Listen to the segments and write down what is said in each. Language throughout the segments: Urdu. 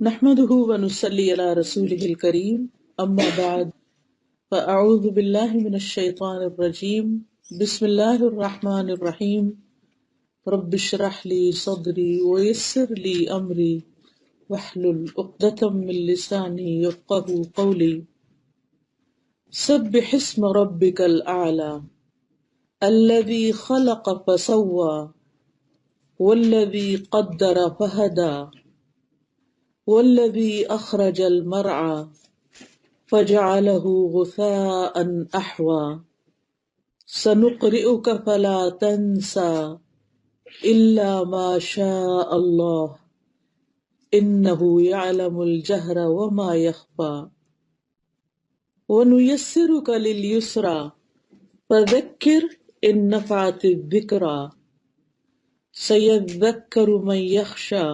نحمده ونصلي على رسوله الكريم اما بعد فاعوذ بالله من الشيطان الرجيم بسم الله الرحمن الرحيم رب اشرح لي صدري ويسر لي امري واحلل عقدة من لساني يفقهوا قولي سبح اسم ربك الاعلى الذي خلق فسوى والذي قدر فهدى والذي أخرج المرعى فجعله غثاء أحوى سنقرئك فلا تنسى إلا ما شاء الله إنه يعلم الجهر وما يخفى ونيسرك لليسرى فذكر إن نفعت الذكرى سيذكر من يخشى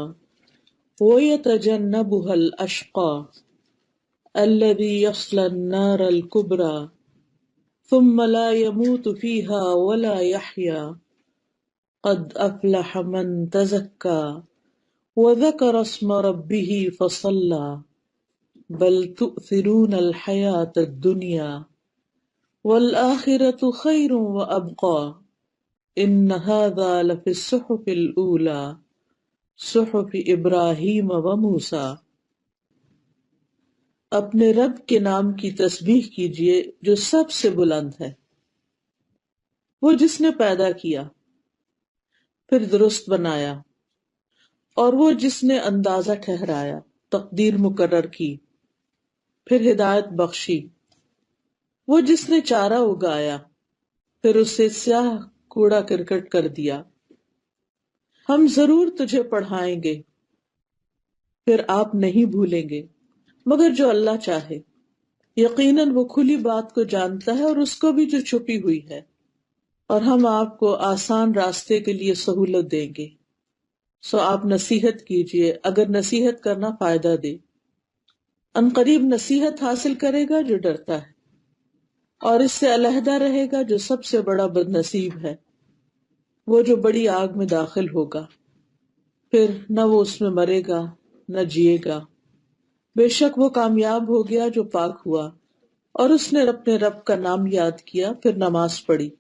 وَيَتَجَنَّبُهَا الْأَشْقَى الَّذِي يَصْلَى النَّارَ الْكُبْرَى ثُمَّ لَا يَمُوتُ فِيهَا وَلَا يَحْيَى قَدْ أَفْلَحَ مَنْ تَزَكَّى وَذَكَرَ اسْمَ رَبِّهِ فَصَلَّى بَلْ تُؤْثِرُونَ الْحَيَاةَ الدُّنْيَا وَالْآخِرَةُ خَيْرٌ وَأَبْقَى إِنَّ هَذَا لَفِي الصُّحُفِ الْأُولَى صحف ابراہیم و موسیٰ۔ اپنے رب کے نام کی تسبیح کیجئے جو سب سے بلند ہے، وہ جس نے پیدا کیا پھر درست بنایا، اور وہ جس نے اندازہ ٹھہرایا، تقدیر مقرر کی، پھر ہدایت بخشی، وہ جس نے چارہ اگایا پھر اسے سیاہ کوڑا کرکٹ کر دیا۔ ہم ضرور تجھے پڑھائیں گے، پھر آپ نہیں بھولیں گے مگر جو اللہ چاہے۔ یقیناً وہ کھلی بات کو جانتا ہے اور اس کو بھی جو چھپی ہوئی ہے، اور ہم آپ کو آسان راستے کے لیے سہولت دیں گے، سو آپ نصیحت کیجئے اگر نصیحت کرنا فائدہ دے۔ ان قریب نصیحت حاصل کرے گا جو ڈرتا ہے، اور اس سے علیحدہ رہے گا جو سب سے بڑا بد نصیب ہے، وہ جو بڑی آگ میں داخل ہوگا، پھر نہ وہ اس میں مرے گا نہ جیے گا۔ بے شک وہ کامیاب ہو گیا جو پاک ہوا اور اس نے اپنے رب کا نام یاد کیا پھر نماز پڑھی،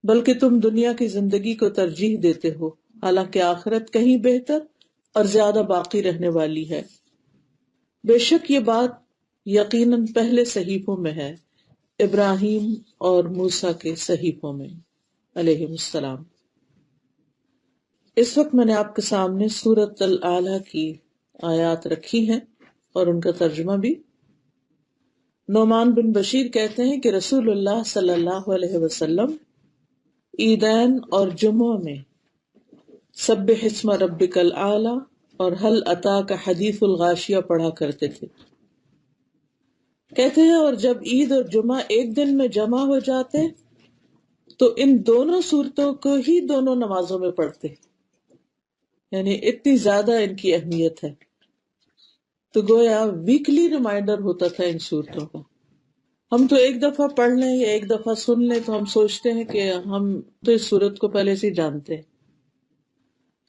بلکہ تم دنیا کی زندگی کو ترجیح دیتے ہو، حالانکہ آخرت کہیں بہتر اور زیادہ باقی رہنے والی ہے۔ بے شک یہ بات یقیناً پہلے صحیفوں میں ہے، ابراہیم اور موسیٰ کے صحیفوں میں علیہم السلام۔ اس وقت میں نے آپ کے سامنے سورۃ الاعلیٰ کی آیات رکھی ہیں اور ان کا ترجمہ بھی۔ نعمان بن بشیر کہتے ہیں کہ رسول اللہ صلی اللہ علیہ وسلم عیدین اور جمعوں میں سبح اسم ربک الاعلیٰ اور هل اتاک حدیث الغاشیہ پڑھا کرتے تھے۔ کہتے ہیں اور جب عید اور جمعہ ایک دن میں جمع ہو جاتے تو ان دونوں صورتوں کو ہی دونوں نمازوں میں پڑھتے، یعنی اتنی زیادہ ان کی اہمیت ہے۔ تو گویا ویکلی ریمائنڈر ہوتا تھا ان صورتوں کا۔ ہم تو ایک دفعہ پڑھ لیں یا ایک دفعہ سن لیں تو ہم سوچتے ہیں کہ ہم تو اس صورت کو پہلے سے جانتے ہیں،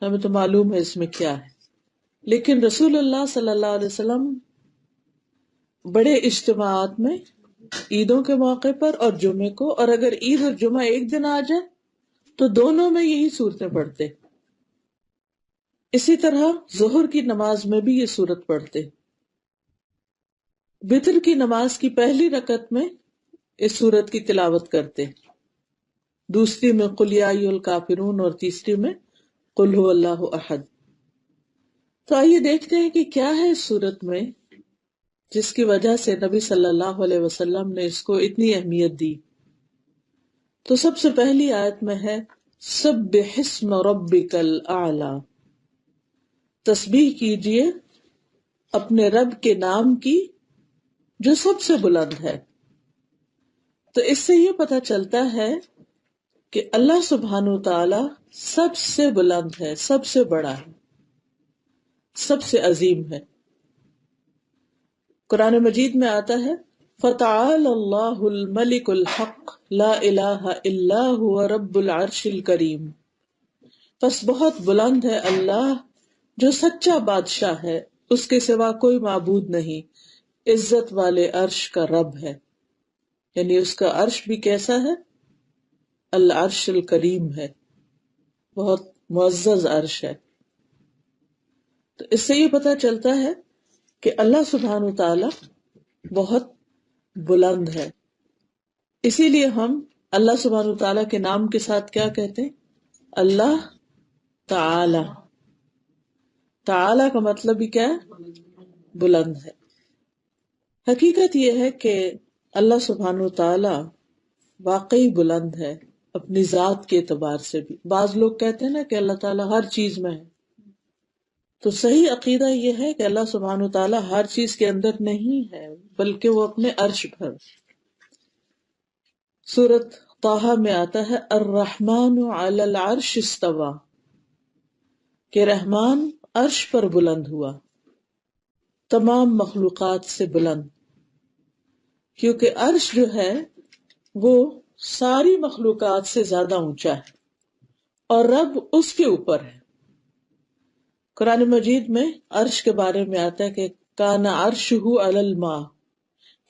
ہمیں تو معلوم ہے اس میں کیا ہے، لیکن رسول اللہ صلی اللہ علیہ وسلم بڑے اجتماعات میں، عیدوں کے موقع پر اور جمعے کو، اور اگر عید اور جمعہ ایک دن آ جائے تو دونوں میں یہی صورتیں پڑھتے۔ اسی طرح ظہر کی نماز میں بھی یہ صورت پڑھتے۔ وتر کی نماز کی پہلی رکعت میں اس صورت کی تلاوت کرتے، دوسری میں قل یا ایھا الکافرون اور تیسری میں قل ھو اللہ احد۔ تو آئیے دیکھتے ہیں کہ کیا ہے اس صورت میں جس کی وجہ سے نبی صلی اللہ علیہ وسلم نے اس کو اتنی اہمیت دی۔ تو سب سے پہلی آیت میں ہے سبح اسم ربک الاعلی، تسبیح کیجئے اپنے رب کے نام کی جو سب سے بلند ہے۔ تو اس سے یہ پتہ چلتا ہے کہ اللہ سبحانہ وتعالی سب سے بلند ہے، سب سے بڑا ہے، سب سے عظیم ہے۔ قرآن مجید میں آتا ہے فَتَعَالَى اللَّهُ الْمَلِكُ الْحَقُّ لَا إِلَٰهَ إِلَّا هُوَ رَبُّ الْعَرْشِ الْكَرِيمِ، پس بہت بلند ہے اللہ جو سچا بادشاہ ہے اس کے سوا کوئی معبود نہیں، عزت والے عرش کا رب ہے، یعنی اس کا عرش بھی کیسا ہے؟ العرش الکریم ہے، بہت معزز عرش ہے۔ تو اس سے یہ پتہ چلتا ہے کہ اللہ سبحانہ وتعالی بہت بلند ہے۔ اسی لیے ہم اللہ سبحانہ وتعالی کے نام کے ساتھ کیا کہتے ہیں؟ اللہ تعالی۔ تعالی کا مطلب بھی کیا ہے؟ بلند ہے۔ حقیقت یہ ہے کہ اللہ سبحانہ وتعالی واقعی بلند ہے، اپنی ذات کے اعتبار سے بھی۔ بعض لوگ کہتے ہیں نا کہ اللہ تعالیٰ ہر چیز میں ہے، تو صحیح عقیدہ یہ ہے کہ اللہ سبحانہ وتعالیٰ ہر چیز کے اندر نہیں ہے، بلکہ وہ اپنے عرش پر۔ سورۃ طٰہٰ میں آتا ہے الرحمن علی العرش استویٰ، کہ رحمان عرش پر بلند ہوا، تمام مخلوقات سے بلند، کیونکہ عرش جو ہے وہ ساری مخلوقات سے زیادہ اونچا ہے اور رب اس کے اوپر ہے۔ قرآن مجید میں عرش کے بارے میں آتا ہے کہ کان عرشہ علی الماء،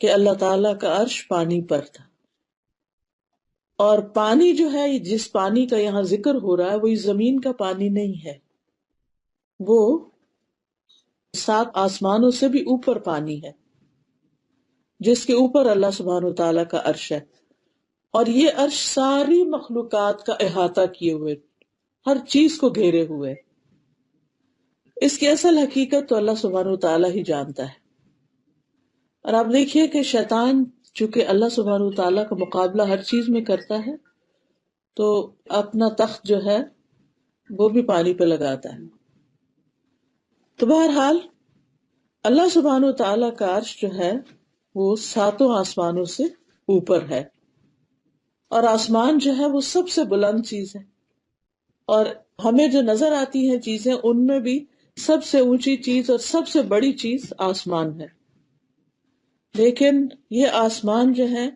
کہ اللہ تعالیٰ کا عرش پانی پر تھا۔ اور پانی جو ہے، جس پانی کا یہاں ذکر ہو رہا ہے، وہ اس زمین کا پانی نہیں ہے، وہ 7 آسمانوں سے بھی اوپر پانی ہے، جس کے اوپر اللہ سبحانہ وتعالیٰ کا عرش ہے۔ اور یہ عرش ساری مخلوقات کا احاطہ کیے ہوئے، ہر چیز کو گھیرے ہوئے۔ اس کی اصل حقیقت تو اللہ سبحانہ وتعالیٰ ہی جانتا ہے۔ اور آپ دیکھیے کہ شیطان چونکہ اللہ سبحانہ وتعالیٰ کا مقابلہ ہر چیز میں کرتا ہے، تو اپنا تخت جو ہے وہ بھی پانی پہ لگاتا ہے۔ تو بہرحال اللہ سبحانہ وتعالیٰ کا عرش جو ہے وہ 7 آسمانوں سے اوپر ہے، اور آسمان جو ہے وہ سب سے بلند چیز ہے، اور ہمیں جو نظر آتی ہیں چیزیں، ان میں بھی سب سے اونچی چیز اور سب سے بڑی چیز آسمان ہے۔ لیکن یہ آسمان جو ہے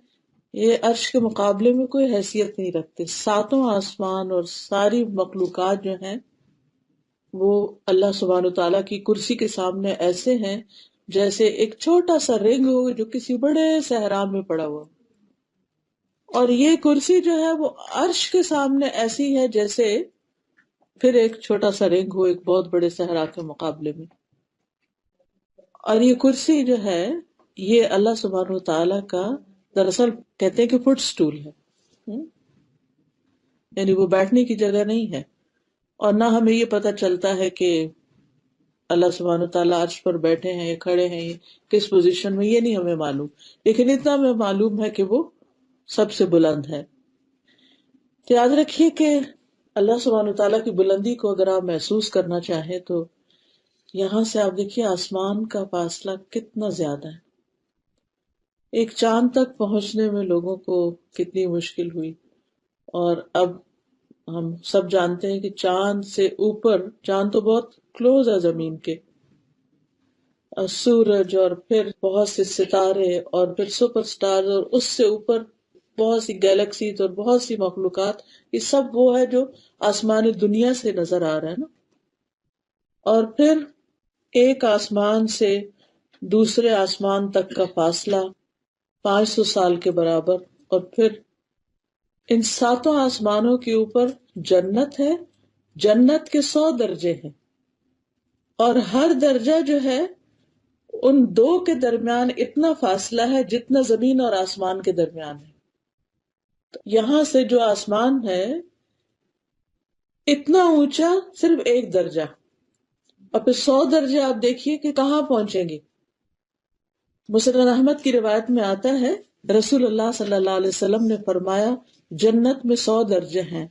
یہ عرش کے مقابلے میں کوئی حیثیت نہیں رکھتے۔ 7 آسمان اور ساری مخلوقات جو ہیں وہ اللہ سبحانہ وتعالیٰ کی کرسی کے سامنے ایسے ہیں جیسے ایک چھوٹا سا رنگ ہو جو کسی بڑے صحرا میں پڑا ہوا۔ اور یہ کرسی جو ہے وہ عرش کے سامنے ایسی ہے جیسے پھر ایک چھوٹا سا رنگ ہو ایک بہت بڑے صحرا کے مقابلے میں۔ اور یہ کرسی جو ہے یہ اللہ سبحانہ وتعالیٰ کا دراصل کہتے ہیں کہ فٹ سٹول ہے، یعنی وہ بیٹھنے کی جگہ نہیں ہے۔ اور نہ ہمیں یہ پتہ چلتا ہے کہ اللہ سبحانہ وتعالیٰ عرش پر بیٹھے ہیں یا کھڑے ہیں، کس پوزیشن میں، یہ نہیں ہمیں معلوم، لیکن اتنا ہمیں معلوم ہے کہ وہ سب سے بلند ہے۔ تو یاد رکھیے کہ اللہ سبحانہ وتعالیٰ کی بلندی کو اگر آپ محسوس کرنا چاہیں تو یہاں سے آپ دیکھیے آسمان کا فاصلہ کتنا زیادہ ہے۔ ایک چاند تک پہنچنے میں لوگوں کو کتنی مشکل ہوئی، اور اب ہم سب جانتے ہیں کہ چاند سے اوپر، چاند تو بہت کلوز ہے زمین کے، اور سورج اور پھر بہت سے ستارے اور پھر سپر سٹار، اور اس سے اوپر بہت سی گیلیکسیز اور بہت سی مخلوقات، یہ سب وہ ہے جو آسمان دنیا سے نظر آ رہا ہے نا۔ اور پھر ایک آسمان سے دوسرے آسمان تک کا فاصلہ 500 سال کے برابر، اور پھر ان 7 آسمانوں کے اوپر جنت ہے، جنت کے 100 درجے ہیں، اور ہر درجہ جو ہے ان 2 کے درمیان اتنا فاصلہ ہے جتنا زمین اور آسمان کے درمیان ہے۔ تو یہاں سے جو آسمان ہے اتنا اونچا صرف 1 درجہ، اور پھر 100 درجے آپ دیکھیے کہ کہاں پہنچیں گے۔ مسند احمد کی روایت میں آتا ہے رسول اللہ صلی اللہ علیہ وسلم نے فرمایا جنت میں 100 درجے ہیں،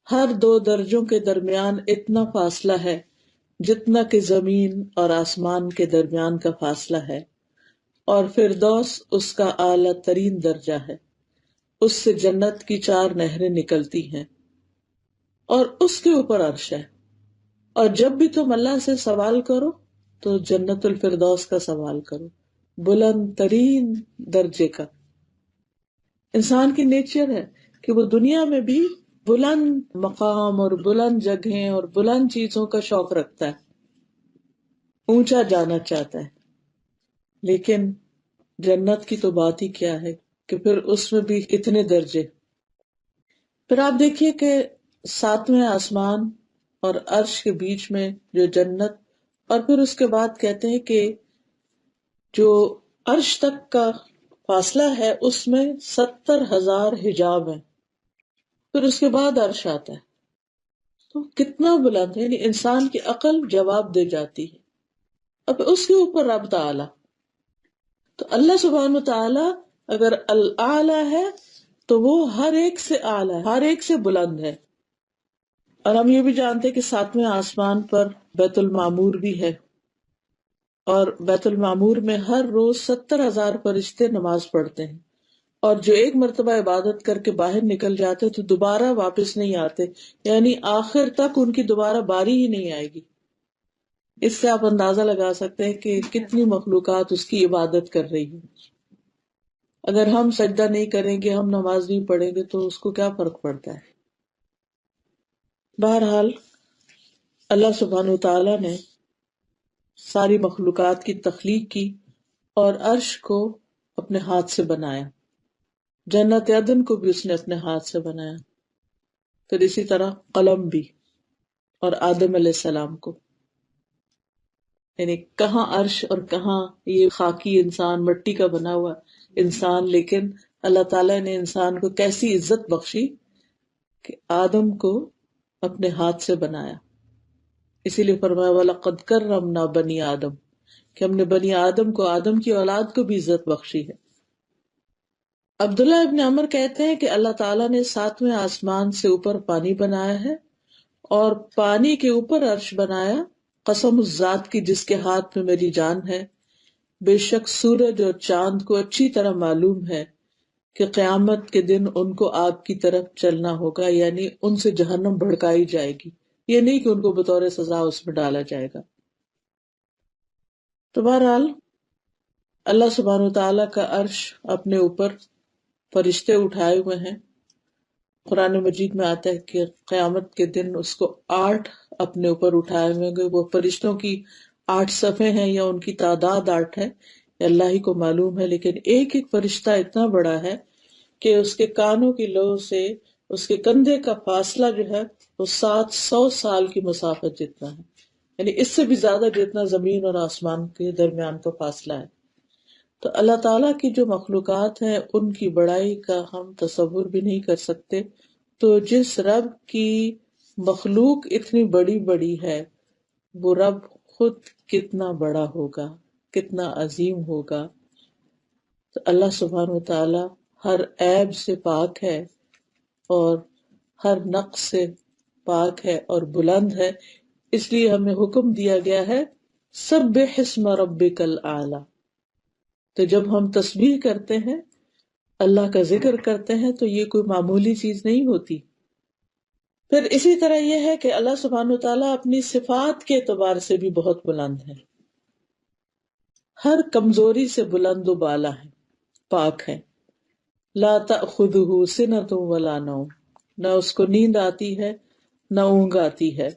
ہر 2 درجوں کے درمیان اتنا فاصلہ ہے جتنا کہ زمین اور آسمان کے درمیان کا فاصلہ ہے، اور فردوس اس کا اعلیٰ ترین درجہ ہے، اس سے جنت کی 4 نہریں نکلتی ہیں، اور اس کے اوپر عرش ہے۔ اور جب بھی تم اللہ سے سوال کرو تو جنت الفردوس کا سوال کرو، بلند ترین درجے کا۔ انسان کی نیچر ہے کہ وہ دنیا میں بھی بلند مقام اور بلند جگہیں اور بلند چیزوں کا شوق رکھتا ہے، اونچا جانا چاہتا ہے، لیکن جنت کی تو بات ہی کیا ہے کہ پھر اس میں بھی اتنے درجے. پھر آپ دیکھیے کہ ساتویں آسمان اور عرش کے بیچ میں جو جنت، اور پھر اس کے بعد کہتے ہیں کہ جو عرش تک کا فاصلہ ہے اس میں 70,000 حجاب ہیں. پھر اس کے بعد عرش آتا ہے. تو کتنا بلند ہے، یعنی انسان کی عقل جواب دے جاتی ہے. اب اس کے اوپر رب تعالی، تو اللہ سبحانہ تعالی اگر الاعلی ہے تو وہ ہر ایک سے اعلی ہے، ہر ایک سے بلند ہے. اور ہم یہ بھی جانتے ہیں کہ ساتویں آسمان پر بیت المعمور بھی ہے، اور بیت المعمور میں ہر روز 70,000 فرشتے نماز پڑھتے ہیں، اور جو ایک مرتبہ عبادت کر کے باہر نکل جاتے تو دوبارہ واپس نہیں آتے، یعنی آخر تک ان کی دوبارہ باری ہی نہیں آئے گی. اس سے آپ اندازہ لگا سکتے ہیں کہ کتنی مخلوقات اس کی عبادت کر رہی ہیں. اگر ہم سجدہ نہیں کریں گے، ہم نماز نہیں پڑھیں گے تو اس کو کیا فرق پڑتا ہے. بہرحال اللہ سبحانہ وتعالی نے ساری مخلوقات کی تخلیق کی اور عرش کو اپنے ہاتھ سے بنایا، جنت عدن کو بھی اس نے اپنے ہاتھ سے بنایا، پھر اسی طرح قلم بھی، اور آدم علیہ السلام کو. یعنی کہاں عرش اور کہاں یہ خاکی انسان، مٹی کا بنا ہوا انسان، لیکن اللہ تعالیٰ نے انسان کو کیسی عزت بخشی کہ آدم کو اپنے ہاتھ سے بنایا. اسی لیے فرمایا وَلَقَدْ كَرَّمْنَا بَنِي آدم، کہ ہم نے بنی آدم کو، آدم کی اولاد کو بھی عزت بخشی ہے. عبداللہ ابن عمر کہتے ہیں کہ اللہ تعالیٰ نے ساتویں آسمان سے اوپر پانی بنایا ہے اور پانی کے اوپر عرش بنایا. قسم اس ذات کی جس کے ہاتھ میں میری جان ہے، بے شک سورج اور چاند کو اچھی طرح معلوم ہے کہ قیامت کے دن ان کو آگ کی طرف چلنا ہوگا، یعنی ان سے جہنم بھڑکائی جائے گی، یہ نہیں کہ ان کو بطور سزا اس میں ڈالا جائے گا. تو بہرحال اللہ سبحانہ وتعالیٰ کا عرش اپنے اوپر فرشتے اٹھائے ہوئے ہیں. قرآن مجید میں آتا ہے کہ قیامت کے دن اس کو 8 اپنے اوپر اٹھائے ہوئے گے. وہ فرشتوں کی 8 صفیں ہیں یا ان کی تعداد 8 ہے، اللہ ہی کو معلوم ہے، لیکن ایک ایک فرشتہ اتنا بڑا ہے کہ اس کے کانوں کی لو سے اس کے کندھے کا فاصلہ جو ہے وہ 700 سال کی مسافت جتنا ہے، یعنی اس سے بھی زیادہ جتنا زمین اور آسمان کے درمیان کا فاصلہ ہے. تو اللہ تعالیٰ کی جو مخلوقات ہیں ان کی بڑائی کا ہم تصور بھی نہیں کر سکتے. تو جس رب کی مخلوق اتنی بڑی بڑی ہے، وہ رب خود کتنا بڑا ہوگا، کتنا عظیم ہوگا. تو اللہ سبحانہ و تعالی ہر عیب سے پاک ہے اور ہر نقص سے پاک ہے اور بلند ہے. اس لیے ہمیں حکم دیا گیا ہے سبح اسم ربک الاعلی. تو جب ہم تسبیح کرتے ہیں، اللہ کا ذکر کرتے ہیں، تو یہ کوئی معمولی چیز نہیں ہوتی. پھر اسی طرح یہ ہے کہ اللہ سبحانہ وتعالیٰ اپنی صفات کے اعتبار سے بھی بہت بلند ہے، ہر کمزوری سے بلند و بالا ہے، پاک ہے. لا تأخذہ سنۃ ولا نوم، نہ اس کو نیند آتی ہے نہ اونگ آتی ہے.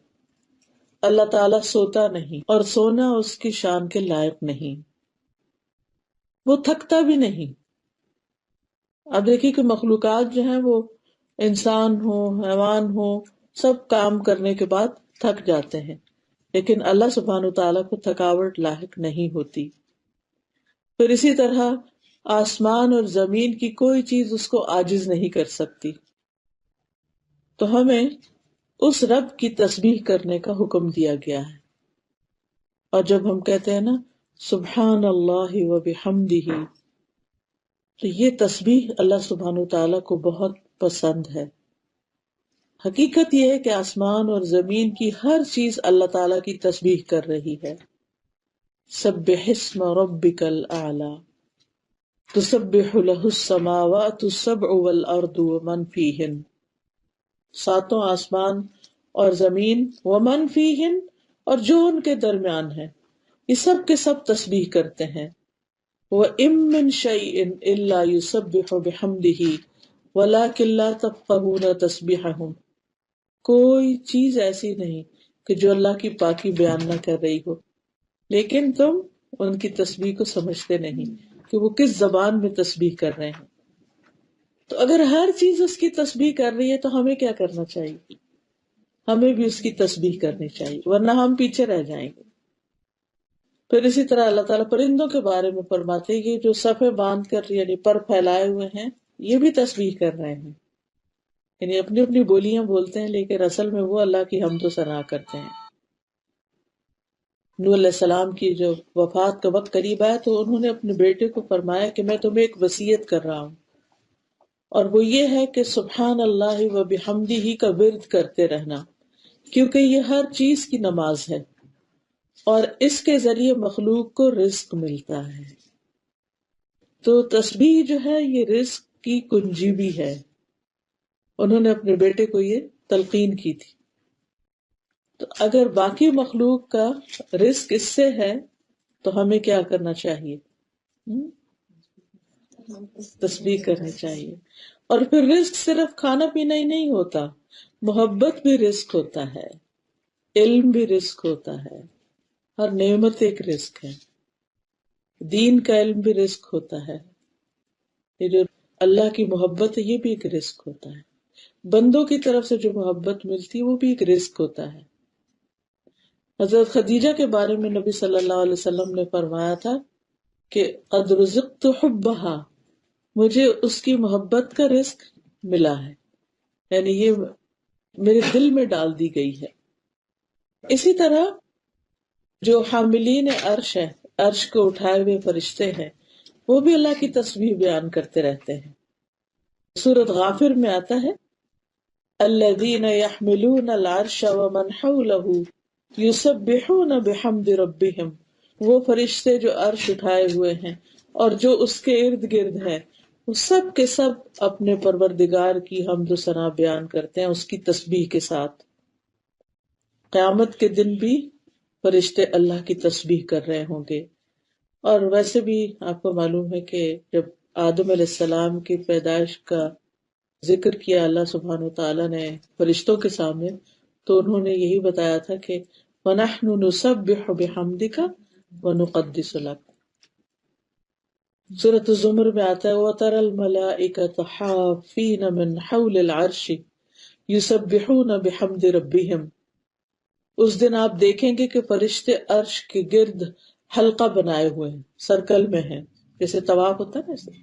اللہ تعالیٰ سوتا نہیں اور سونا اس کی شان کے لائق نہیں، وہ تھکتا بھی نہیں. اب دیکھیے کہ مخلوقات جو ہیں وہ انسان ہو، حیوان ہو، سب کام کرنے کے بعد تھک جاتے ہیں، لیکن اللہ سبحانہ وتعالیٰ کو تھکاوٹ لاحق نہیں ہوتی. پھر اسی طرح آسمان اور زمین کی کوئی چیز اس کو عاجز نہیں کر سکتی. تو ہمیں اس رب کی تسبیح کرنے کا حکم دیا گیا ہے. اور جب ہم کہتے ہیں نا سبحان اللہ و بحمدہ، تو یہ تسبیح اللہ سبحانہ وتعالیٰ کو بہت پسند ہے. حقیقت یہ ہے کہ آسمان اور زمین کی ہر چیز اللہ تعالیٰ کی تسبیح کر رہی ہے. سبح اسم ربک الاعلی تسبح له السماوات السبع والارض ومن فیہن. 7 آسمان اور زمین، ومن فیہن، اور جو ان کے درمیان ہے، یہ سب کے سب تسبیح کرتے ہیں. وَإِن مِّن شَيْءٍ إِلَّا يُسَبِّحُ بِحَمْدِهِ وَلَٰكِن لَّا تَفْقَهُونَ تَسْبِيحَهُمْ. کوئی چیز ایسی نہیں کہ جو اللہ کی پاکی بیان نہ کر رہی ہو، لیکن تم ان کی تسبیح کو سمجھتے نہیں کہ وہ کس زبان میں تسبیح کر رہے ہیں. تو اگر ہر چیز اس کی تسبیح کر رہی ہے تو ہمیں کیا کرنا چاہیے؟ ہمیں بھی اس کی تسبیح کرنی چاہیے، ورنہ ہم پیچھے رہ جائیں گے. پھر اسی طرح اللہ تعالیٰ پرندوں کے بارے میں فرماتے ہیں کہ جو صفیں باندھ کر یعنی پر پھیلائے ہوئے ہیں یہ بھی تسبیح کر رہے ہیں، یعنی اپنی اپنی بولیاں بولتے ہیں لیکن اصل میں وہ اللہ کی حمد و ثنا کرتے ہیں. نوح علیہ السلام کی جو وفات کا وقت قریب آیا تو انہوں نے اپنے بیٹے کو فرمایا کہ میں تمہیں ایک وصیت کر رہا ہوں، اور وہ یہ ہے کہ سبحان اللہ و بحمدہ کا ورد کرتے رہنا، کیونکہ یہ ہر چیز کی نماز ہے اور اس کے ذریعے مخلوق کو رزق ملتا ہے. تو تسبیح جو ہے یہ رزق کی کنجی بھی ہے. انہوں نے اپنے بیٹے کو یہ تلقین کی تھی. تو اگر باقی مخلوق کا رزق اس سے ہے تو ہمیں کیا کرنا چاہیے؟ تسبیح کرنی چاہیے. اور پھر رزق صرف کھانا پینا ہی نہیں ہوتا، محبت بھی رزق ہوتا ہے، علم بھی رزق ہوتا ہے، ہر نعمت ایک رزق ہے. دین کا علم بھی رزق ہوتا ہے، یہ جو اللہ کی محبت ہے یہ بھی ایک رزق ہوتا ہے. بندوں کی طرف سے جو محبت ملتی وہ بھی ایک رزق ہوتا ہے. حضرت خدیجہ کے بارے میں نبی صلی اللہ علیہ وسلم نے فرمایا تھا کہ قد رزقت حبھا، مجھے اس کی محبت کا رزق ملا ہے، یعنی یہ میرے دل میں ڈال دی گئی ہے. اسی طرح جو حاملین عرش ہے، عرش کو اٹھائے ہوئے فرشتے ہیں، وہ بھی اللہ کی تسبیح بیان کرتے رہتے ہیں. سورۃ غافر میں آتا ہے الذین یحملون العرش ومن حولہ یسبحون بحمد ربہم، وہ فرشتے جو عرش اٹھائے ہوئے ہیں اور جو اس کے ارد گرد ہے وہ سب کے سب اپنے پروردگار کی حمد و ثنا بیان کرتے ہیں اس کی تسبیح کے ساتھ. قیامت کے دن بھی فرشتے اللہ کی تسبیح کر رہے ہوں گے. اور ویسے بھی آپ کو معلوم ہے کہ جب آدم علیہ السلام کی پیدائش کا ذکر کیا اللہ سبحانہ وتعالیٰ نے فرشتوں کے سامنے تو انہوں نے یہی بتایا تھا کہ وَنَحْنُ نُسَبِّحُ بِحَمْدِكَ وَنُقَدِّسُ لَكَ. سورۃ الزمر میں آتا ہے وَتَرَى الْمَلَائِكَةَ حَافِّينَ مِنْ حَوْلِ الْعَرْشِ يُسَبِّحُونَ بِحَمْدِ رَبِّهِمْ. اس دن آپ دیکھیں گے کہ فرشتے عرش کے گرد حلقہ بنائے ہوئے ہیں، سرکل میں ہیں، جیسے طواف ہوتا ہے نا، ایسے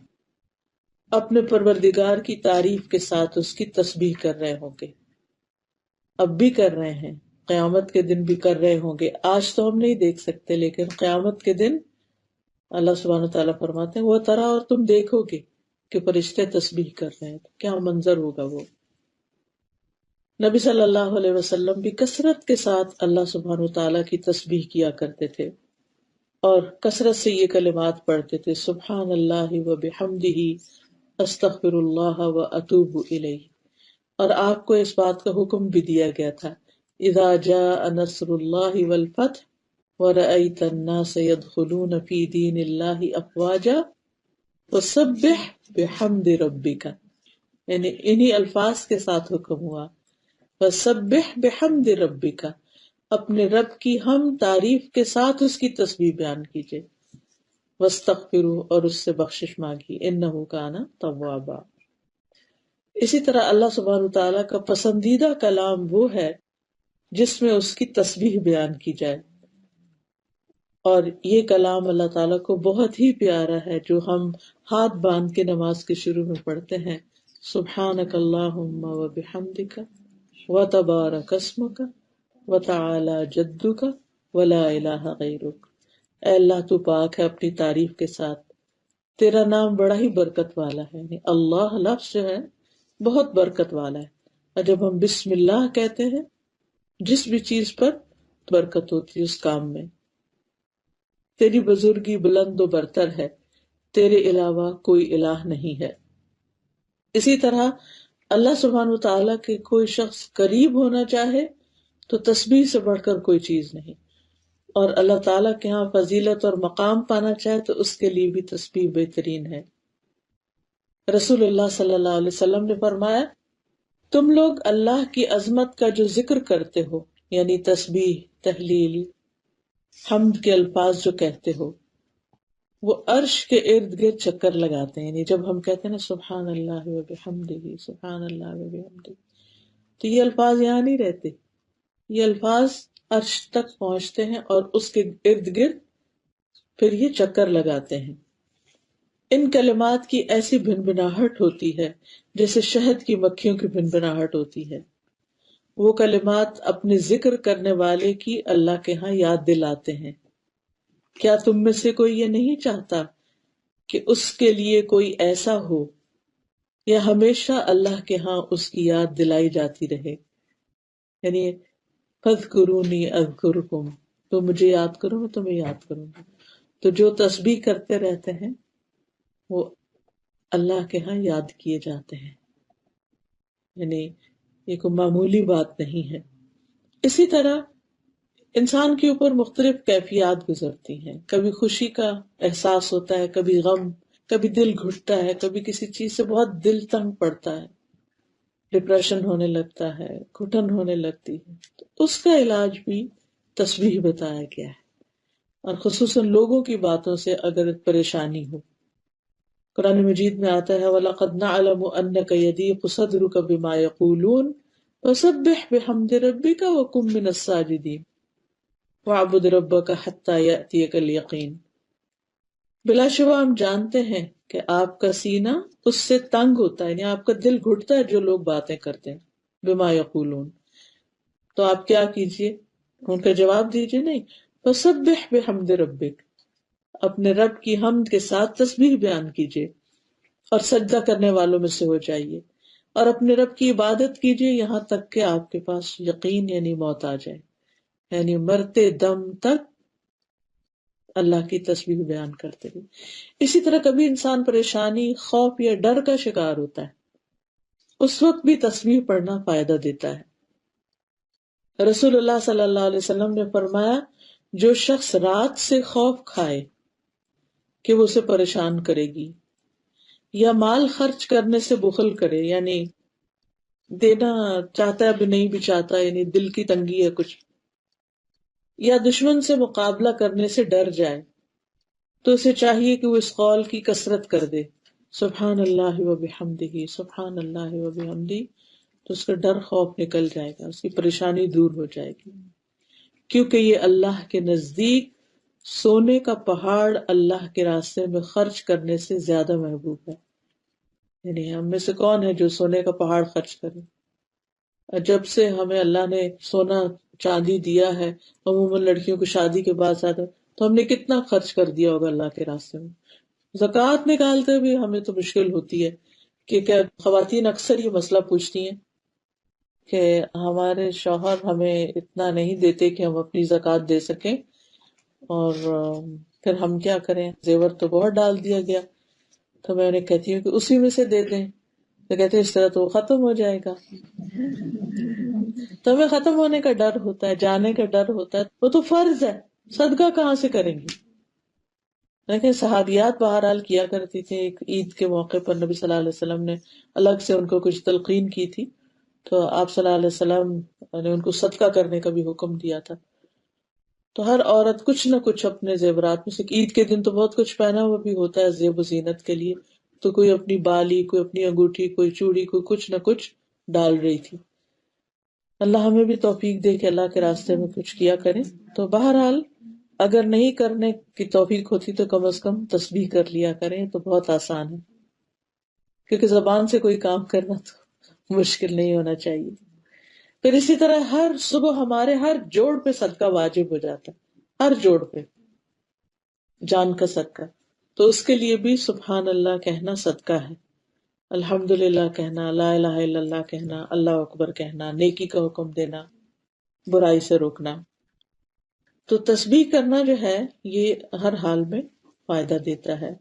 اپنے پروردگار کی تعریف کے ساتھ اس کی تسبیح کر رہے ہوں گے. اب بھی کر رہے ہیں، قیامت کے دن بھی کر رہے ہوں گے. آج تو ہم نہیں دیکھ سکتے لیکن قیامت کے دن اللہ سبحانہ تعالیٰ فرماتے ہیں وہ ترا، اور تم دیکھو گے کہ فرشتے تسبیح کر رہے ہیں، کیا منظر ہوگا وہ. نبی صلی اللہ علیہ وسلم بھی کثرت کے ساتھ اللہ سبحانہ تعالیٰ کی تسبیح کیا کرتے تھے اور کثرت سے یہ کلمات پڑھتے تھے سبحان اللہ و بحمدہ استغفر اللہ و اتوب الیہ. اور آپ کو اس بات کا حکم بھی دیا گیا تھا اذا جاء نصر اللہ والفتح ورأیت الناس يدخلون فی دین اللہ افواجا فسبح بحمد ربک، یعنی انہی الفاظ کے ساتھ حکم ہوا فسبح بحمد ربک، اپنے رب کی ہم تعریف کے ساتھ اس کی تسبیح بیان کیجئے. واستغفروا، اور اس سے بخشش مانگی، انہ کان توابا. اسی طرح اللہ سبحانہ تعالیٰ کا پسندیدہ کلام وہ ہے جس میں اس کی تسبیح بیان کی جائے، اور یہ کلام اللہ تعالیٰ کو بہت ہی پیارا ہے جو ہم ہاتھ باندھ کے نماز کے شروع میں پڑھتے ہیں سبحانک اللہم و بحمدک و تبارک اسمک و تعالی جدک و لا الہ غیرک. اے اللہ تو پاک ہے اپنی تعریف کے ساتھ، تیرا نام بڑا ہی برکت والا ہے. یعنی اللہ لفظ جو ہے بہت برکت والا ہے، اور جب ہم بسم اللہ کہتے ہیں جس بھی چیز پر برکت ہوتی ہے اس کام میں. تیری بزرگی بلند و برتر ہے، تیرے علاوہ کوئی الہ نہیں ہے. اسی طرح اللہ سبحانہ وتعالیٰ کے کوئی شخص قریب ہونا چاہے تو تسبیح سے بڑھ کر کوئی چیز نہیں، اور اللہ تعالیٰ کے ہاں فضیلت اور مقام پانا چاہے تو اس کے لیے بھی تسبیح بہترین ہے. رسول اللہ صلی اللہ علیہ وسلم نے فرمایا تم لوگ اللہ کی عظمت کا جو ذکر کرتے ہو، یعنی تسبیح، تحلیل، حمد کے الفاظ جو کہتے ہو وہ عرش کے ارد گرد چکر لگاتے ہیں. یعنی جب ہم کہتے ہیں نا سبحان اللہ و بحمدہ سبحان اللہ و بحمدہ، تو یہ الفاظ یہاں نہیں رہتے، یہ الفاظ عرش تک پہنچتے ہیں اور اس کے ارد گرد پھر یہ چکر لگاتے ہیں. ان کلمات کی ایسی بھنبھناہٹ ہوتی ہے جیسے شہد کی مکھیوں کی بھنبھناہٹ ہوتی ہے. وہ کلمات اپنے ذکر کرنے والے کی اللہ کے ہاں یاد دلاتے ہیں. کیا تم میں سے کوئی یہ نہیں چاہتا کہ اس کے لیے کوئی ایسا ہو یا ہمیشہ اللہ کے ہاں اس کی یاد دلائی جاتی رہے. یعنی فاذکرونی اذکرکم، تو مجھے یاد کرو میں تمہیں یاد کروں گا. تو جو تسبیح کرتے رہتے ہیں وہ اللہ کے ہاں یاد کیے جاتے ہیں. یعنی یہ کوئی معمولی بات نہیں ہے. اسی طرح انسان کے اوپر مختلف کیفیات گزرتی ہیں. کبھی خوشی کا احساس ہوتا ہے، کبھی غم، کبھی دل گھٹتا ہے، کبھی کسی چیز سے بہت دل تنگ پڑتا ہے، ڈپریشن ہونے لگتا ہے، گھٹن ہونے لگتی ہے. تو اس کا علاج بھی تسبیح بتایا گیا ہے. اور خصوصاً لوگوں کی باتوں سے اگر پریشانی ہو، قرآن مجید میں آتا ہے وَلَقَدْ نَعْلَمُ أَنَّكَ يَضِيقُ صَدْرُكَ بِمَا يَقُولُونَ فَسَبِّحْ بِحَمْدِ رَبِّكَ وَكُن مِّنَ السَّاجِدِينَ وَاعْبُدْ رَبَّكَ حَتَّى يَأْتِيَكَ الْيَقِينُ. بلا شبہ ہم جانتے ہیں کہ آپ کا سینہ اس سے تنگ ہوتا ہے، یعنی آپ کا دل گھٹتا ہے جو لوگ باتیں کرتے ہیں. بما یقولون، تو آپ کیا کیجئے، ان کا جواب دیجئے نہیں. فسبح بحمد ربک، اپنے رب کی حمد کے ساتھ تسبیح بیان کیجئے اور سجدہ کرنے والوں میں سے ہو جائیے اور اپنے رب کی عبادت کیجئے یہاں تک کہ آپ کے پاس یقین یعنی موت آ جائے. یعنی مرتے دم تک اللہ کی تسبیح بیان کرتے رہے. اسی طرح کبھی انسان پریشانی، خوف یا ڈر کا شکار ہوتا ہے، اس وقت بھی تسبیح پڑھنا فائدہ دیتا ہے. رسول اللہ صلی اللہ علیہ وسلم نے فرمایا جو شخص رات سے خوف کھائے کہ وہ اسے پریشان کرے گی، یا مال خرچ کرنے سے بخل کرے، یعنی دینا چاہتا ہے اب نہیں بھی چاہتا، یعنی دل کی تنگی ہے کچھ، یا دشمن سے مقابلہ کرنے سے ڈر جائے، تو اسے چاہیے کہ وہ اس قول کی کثرت کر دے سبحان اللہ و بحمدہ سبحان اللہ و بحمدہ. تو اس کا ڈر خوف نکل جائے گا، اس کی پریشانی دور ہو جائے گی. کیونکہ یہ اللہ کے نزدیک سونے کا پہاڑ اللہ کے راستے میں خرچ کرنے سے زیادہ محبوب ہے. یعنی ہم میں سے کون ہے جو سونے کا پہاڑ خرچ کرے؟ جب سے ہمیں اللہ نے سونا چاندی دیا ہے، عموماً لڑکیوں کو شادی کے بعد زیادہ، تو ہم نے کتنا خرچ کر دیا ہوگا اللہ کے راستے میں. زکوٰۃ نکالتے بھی ہمیں تو مشکل ہوتی ہے کہ کیا خواتین اکثر یہ مسئلہ پوچھتی ہیں کہ ہمارے شوہر ہمیں اتنا نہیں دیتے کہ ہم اپنی زکوٰۃ دے سکیں، اور پھر ہم کیا کریں، زیور تو بہت ڈال دیا گیا. تو میں انہیں کہتی ہوں کہ اسی میں سے دے دیں. تو کہتے ہیں اس طرح تو وہ ختم ہو جائے گا. تو ہمیں ختم ہونے کا ڈر ہوتا ہے، جانے کا ڈر ہوتا ہے، وہ تو فرض ہے، صدقہ کہاں سے کریں گے. لیکن صحابیات بہرحال کیا کرتی تھی. ایک عید کے موقع پر نبی صلی اللہ علیہ وسلم نے الگ سے ان کو کچھ تلقین کی تھی، تو آپ صلی اللہ علیہ وسلم نے ان کو صدقہ کرنے کا بھی حکم دیا تھا. تو ہر عورت کچھ نہ کچھ اپنے زیورات میں سے، عید کے دن تو بہت کچھ پہنا ہوا بھی ہوتا ہے زیب و زینت کے لیے، تو کوئی اپنی بالی، کوئی اپنی انگوٹھی، کوئی چوڑی، کوئی کچھ نہ کچھ ڈال رہی تھی. اللہ ہمیں بھی توفیق دے کہ اللہ کے راستے میں کچھ کیا کریں. تو بہرحال اگر نہیں کرنے کی توفیق ہوتی تو کم از کم تسبیح کر لیا کریں، تو بہت آسان ہے، کیونکہ زبان سے کوئی کام کرنا تو مشکل نہیں ہونا چاہیے. پھر اسی طرح ہر صبح ہمارے ہر جوڑ پہ صدقہ واجب ہو جاتا ہے، ہر جوڑ پہ جان کا صدقہ. تو اس کے لیے بھی سبحان اللہ کہنا صدقہ ہے، الحمدللہ کہنا، لا الہ الا اللہ کہنا، اللہ اکبر کہنا، نیکی کا حکم دینا، برائی سے روکنا. تو تسبیح کرنا جو ہے یہ ہر حال میں فائدہ دیتا ہے.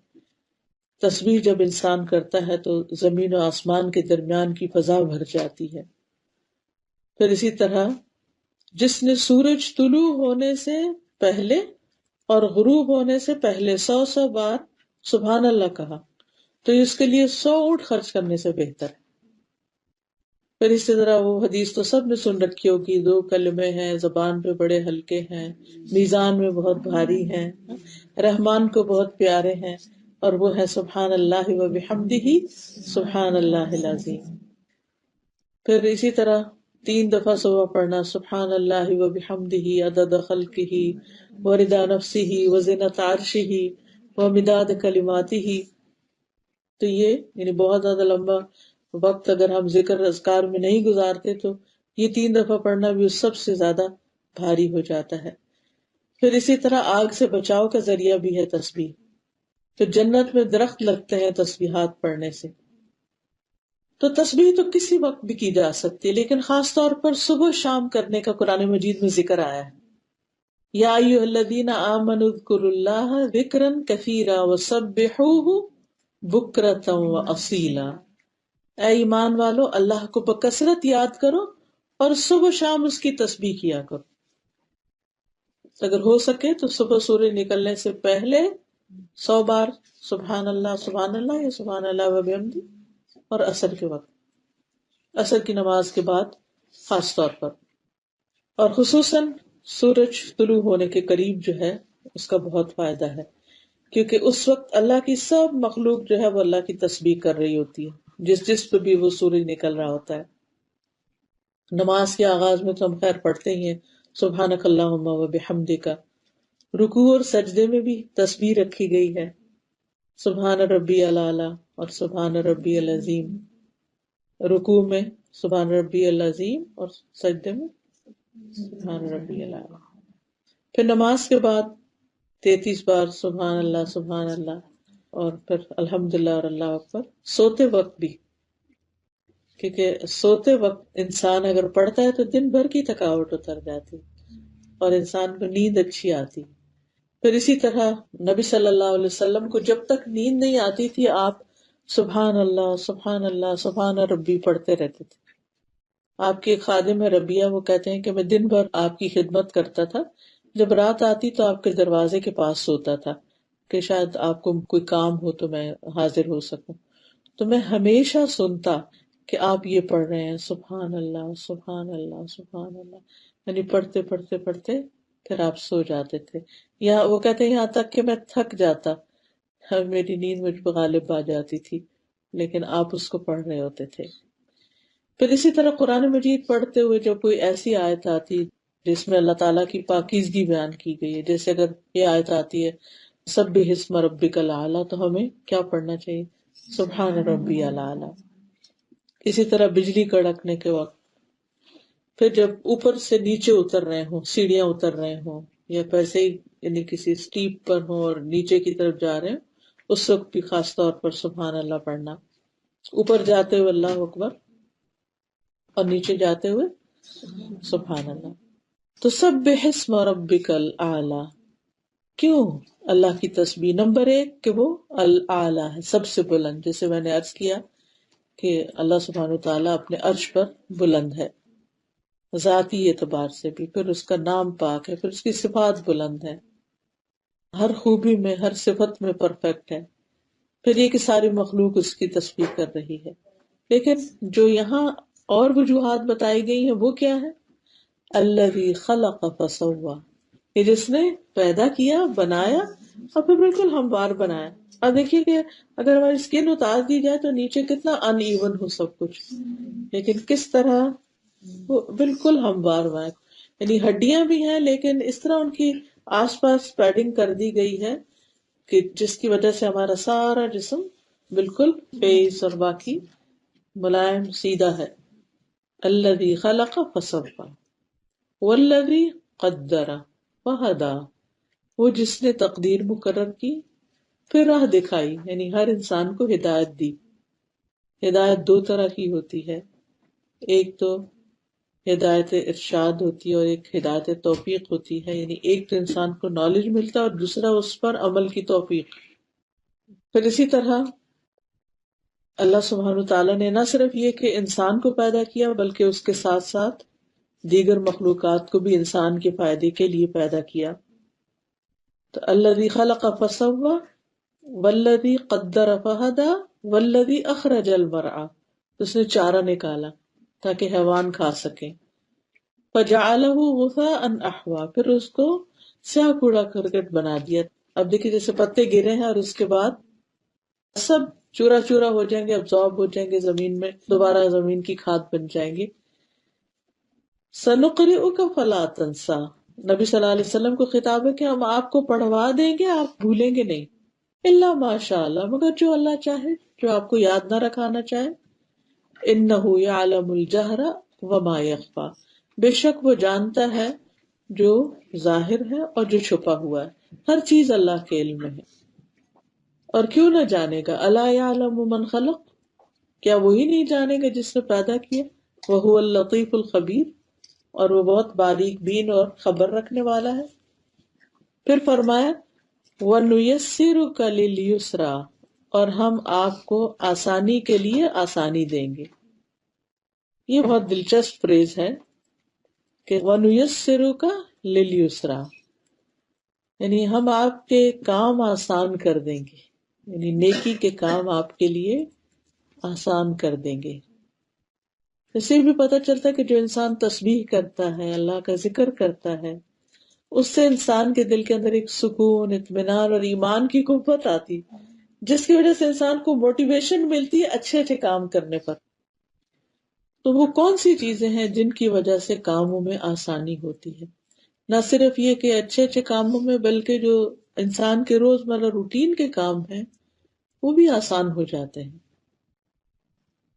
تسبیح جب انسان کرتا ہے تو زمین و آسمان کے درمیان کی فضا بھر جاتی ہے. پھر اسی طرح جس نے سورج طلوع ہونے سے پہلے اور غروب ہونے سے پہلے 100 بار سبحان اللہ کہا، تو اس کے لیے 100 اونٹ خرچ کرنے سے بہتر ہے. پھر اسی طرح وہ حدیث تو سب نے سن رکھی ہوگی، دو کلمے ہیں زبان پہ بڑے ہلکے ہیں، میزان میں بہت بھاری ہیں، رحمان کو بہت پیارے ہیں، اور وہ ہے سبحان اللہ و بحمدہ سبحان اللہ العظیم۔ پھر اسی طرح 3 دفعہ صبح پڑھنا سبحان اللہ و بحمدہ عدد خلقہ ورضا نفسہ وزنۃ عرشہ ومداد کلماتہ۔ تو یہ یعنی بہت زیادہ لمبا وقت اگر ہم ذکر اذکار میں نہیں گزارتے تو یہ 3 دفعہ پڑھنا بھی اس سب سے زیادہ بھاری ہو جاتا ہے۔ پھر اسی طرح آگ سے بچاؤ کا ذریعہ بھی ہے تسبیح، تو جنت میں درخت لگتے ہیں تسبیحات پڑھنے سے۔ تو تسبیح تو کسی وقت بھی کی جا سکتی ہے، لیکن خاص طور پر صبح شام کرنے کا قرآن مجید میں ذکر آیا ہے۔ یا ایھا الذین آمنوا اذکروا اللہ ذکرا کثیرا وسبحوہ بکرۃ واصیلا۔ اے ایمان والو، اللہ کو بکثرت یاد کرو اور صبح شام اس کی تسبیح کیا کرو۔ اگر ہو سکے تو صبح سورج نکلنے سے پہلے 100 بار سبحان اللہ یا سبحان اللہ و بحمدہ، اور عصر کے وقت، عصر کی نماز کے بعد خاص طور پر، اور خصوصاً سورج طلوع ہونے کے قریب جو ہے اس کا بہت فائدہ ہے، کیونکہ اس وقت اللہ کی سب مخلوق جو ہے وہ اللہ کی تسبیح کر رہی ہوتی ہے، جس پہ بھی وہ سورج نکل رہا ہوتا ہے۔ نماز کے آغاز میں تو ہم خیر پڑھتے ہی ہیں سبحانک اللہم و بحمدک، رکوع اور سجدے میں بھی تسبیح رکھی گئی ہے، سبحان ربی الاعلی اور سبحان ربی العظیم، رکوع میں سبحان ربی العظیم اور سجدے میں سبحان ربی الاعلی۔ پھر نماز کے بعد 33 بار سبحان اللہ، اور پھر الحمدللہ اور اللہ اکبر، سوتے وقت بھی، کیونکہ سوتے وقت انسان اگر پڑھتا ہے تو دن بھر کی تھکاوٹ اتر جاتی اور انسان کو نیند اچھی آتی۔ پھر اسی طرح نبی صلی اللہ علیہ وسلم کو جب تک نیند نہیں آتی تھی آپ سبحان اللہ سبحان اللہ سبحان ربی پڑھتے رہتے تھے۔ آپ کی ایک خادم ہے ربیہ، وہ کہتے ہیں کہ میں دن بھر آپ کی خدمت کرتا تھا، جب رات آتی تو آپ کے دروازے کے پاس سوتا تھا کہ شاید آپ کو کوئی کام ہو تو میں حاضر ہو سکوں، تو میں ہمیشہ سنتا کہ آپ یہ پڑھ رہے ہیں سبحان اللہ سبحان اللہ سبحان اللہ، یعنی پڑھتے پڑھتے پڑھتے پھر آپ سو جاتے تھے، یا وہ کہتے ہیں یہاں تک کہ میں تھک جاتا، میری نیند مجھ پہ غالب آ جاتی تھی، لیکن آپ اس کو پڑھ رہے ہوتے تھے۔ پھر اسی طرح قرآن مجید پڑھتے ہوئے جب کوئی ایسی آیت آتی جس میں اللہ تعالیٰ کی پاکیزگی بیان کی گئی ہے، جیسے اگر یہ آیت آتی ہے سبح اسم ربک الاعلی، تو ہمیں کیا پڑھنا چاہیے؟ سبحان ربی الاعلی۔ اسی طرح بجلی کڑکنے کے وقت، پھر جب اوپر سے نیچے اتر رہے ہوں، سیڑھیاں اتر رہے ہوں، یا ویسے ہی یعنی کسی اسٹیپ پر ہوں اور نیچے کی طرف جا رہے ہوں، اس وقت بھی خاص طور پر سبحان اللہ پڑھنا، اوپر جاتے ہوئے اللہ اکبر اور نیچے جاتے ہوئے سبحان اللہ۔ تو سبح اسم ربک الاعلی، کیوں اللہ کی تسبیح؟ نمبر 1 کہ وہ الاعلی ہے، سب سے بلند، جیسے میں نے عرض کیا کہ اللہ سبحانہ وتعالیٰ اپنے عرش پر بلند ہے ذاتی اعتبار سے بھی، پھر اس کا نام پاک ہے، پھر اس کی صفات بلند ہے، ہر خوبی میں ہر صفت میں پرفیکٹ ہے، پھر یہ کہ ساری مخلوق اس کی تسبیح کر رہی ہے۔ لیکن جو یہاں اور وجوہات بتائی گئی ہیں وہ کیا ہے؟ الذی خلق فسوی، یہ جس نے پیدا کیا، بنایا اور پھر بالکل ہموار بنایا۔ اب دیکھیے کہ اگر ہماری اسکن اتار دی جائے تو نیچے کتنا ان ایون ہو سب کچھ، لیکن کس طرح وہ بالکل ہموار بنایا، یعنی ہڈیاں بھی ہیں لیکن اس طرح ان کی آس پاس پیڈنگ کر دی گئی ہے کہ جس کی وجہ سے ہمارا سارا جسم بالکل فیس اور باقی ملائم سیدھا ہے۔ الذی خلق فسوی والذی قدر فہدی، وہ جس نے تقدیر مقرر کی پھر راہ دکھائی، یعنی ہر انسان کو ہدایت دی۔ ہدایت 2 طرح کی ہوتی ہے، ایک تو ہدایت ارشاد ہوتی ہے اور ایک ہدایت توفیق ہوتی ہے، یعنی ایک تو انسان کو نالج ملتا ہے اور دوسرا اس پر عمل کی توفیق۔ پھر اسی طرح اللہ سبحانہ وتعالیٰ نے نہ صرف یہ کہ انسان کو پیدا کیا بلکہ اس کے ساتھ ساتھ دیگر مخلوقات کو بھی انسان کے فائدے کے لیے پیدا کیا۔ تو الذی خلق فسوی والذی قدر فہدی والذی اخرج المرعی، اس نے چارہ نکالا، تاکہ حیوان کھا سکیں. فجعلہ غثاء احوا، پھر اس کو سیاہ کوڑا کرکٹ بنا دیا. اب دیکھیے جیسے پتے گرے ہیں اور اس کے بعد سب چورا چورا ہو جائیں گے، ابزارب ہو جائیں گے زمین میں، دوبارہ زمین کی کھاد بن جائیں گے. سنقرئک فلا تنسا، نبی صلی اللہ علیہ وسلم کو خطاب ہے کہ ہم آپ کو پڑھوا دیں گے، آپ بھولیں گے نہیں. الا ماشاء اللہ، مگر جو اللہ چاہے، جو آپ کو یاد نہ رکھانا چاہے. انہ یعلم الجہر وما یخفی، بے شک وہ جانتا ہے جو ظاہر ہے اور جو چھپا ہوا ہے. ہر چیز اللہ کے علم میں ہے. اور کیوں نہ جانے گا، الا یعلم من خلق، کیا وہی نہیں جانے گا جس نے پیدا کیا. وہو اللطیف الخبیر، اور وہ بہت باریک بین اور خبر رکھنے والا ہے. پھر فرمایا وَنُيَسِّرُكَ لِلْيُسْرَىٰ، اور ہم آپ کو آسانی کے لیے آسانی دیں گے. یہ بہت دلچسپ فریز ہے کہ وَنُيَسِّرُكَ لِلْيُسْرَىٰ، یعنی ہم آپ کے کام آسان کر دیں گے، یعنی نیکی کے کام آپ کے لیے آسان کر دیں گے. اس سے بھی پتہ چلتا ہے کہ جو انسان تسبیح کرتا ہے، اللہ کا ذکر کرتا ہے، اس سے انسان کے دل کے اندر ایک سکون، اطمینان اور ایمان کی قوت آتی، جس کی وجہ سے انسان کو موٹیویشن ملتی ہے اچھے اچھے کام کرنے پر. تو وہ کون سی چیزیں ہیں جن کی وجہ سے کاموں میں آسانی ہوتی ہے؟ نہ صرف یہ کہ اچھے اچھے کاموں میں، بلکہ جو انسان کے روزمرہ روٹین کے کام ہیں وہ بھی آسان ہو جاتے ہیں.